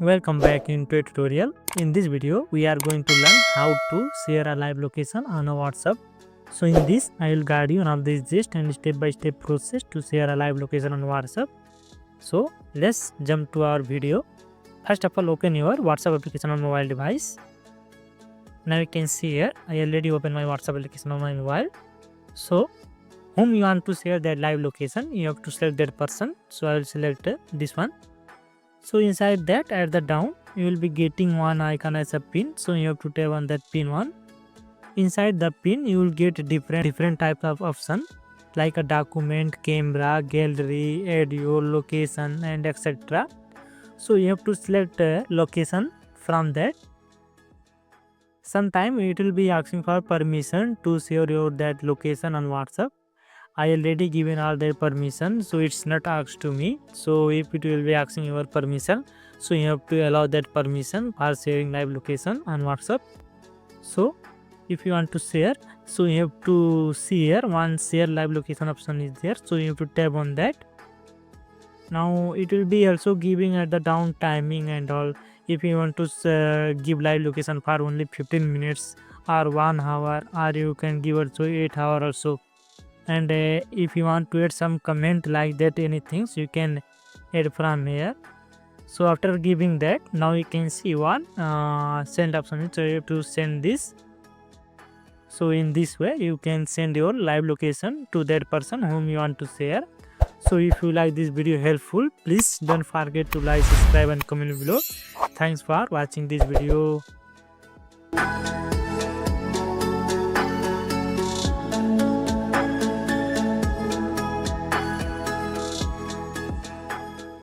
Welcome back into a tutorial. In this video, we are going to learn how to share a live location on a WhatsApp. So in this, I will guide you on all this gist and step-by-step process to share a live location on WhatsApp. So let's jump to our video. First of all, open your WhatsApp application on mobile device. Now you can see here, I already opened my WhatsApp application on my mobile. So whom you want to share that live location, you have to select that person. So I will select this one. So inside that, at the down, you will be getting one icon as a pin. So you have to tap on that pin one. Inside the pin, you will get different types of option like a document, camera, gallery, audio, location, and etc. So you have to select a location from that. Sometime it will be asking for permission to share your that location on WhatsApp. I already given all their permission, so it's not asked to me. So if it will be asking your permission, so you have to allow that permission for sharing live location on WhatsApp. So if you want to share, so you have to see here one share live location option is there, so you have to tap on that. Now it will be also giving at the down timing and all. If you want to give live location for only 15 minutes or 1 hour, or you can give also 8 hour also. And if you want to add some comment like that, anything, so you can add from here. So after giving that, now you can see one send option, so you have to send this. So in this way you can send your live location to that person whom you want to share. So if you like this video helpful, please don't forget to like, subscribe and comment below. Thanks for watching this video.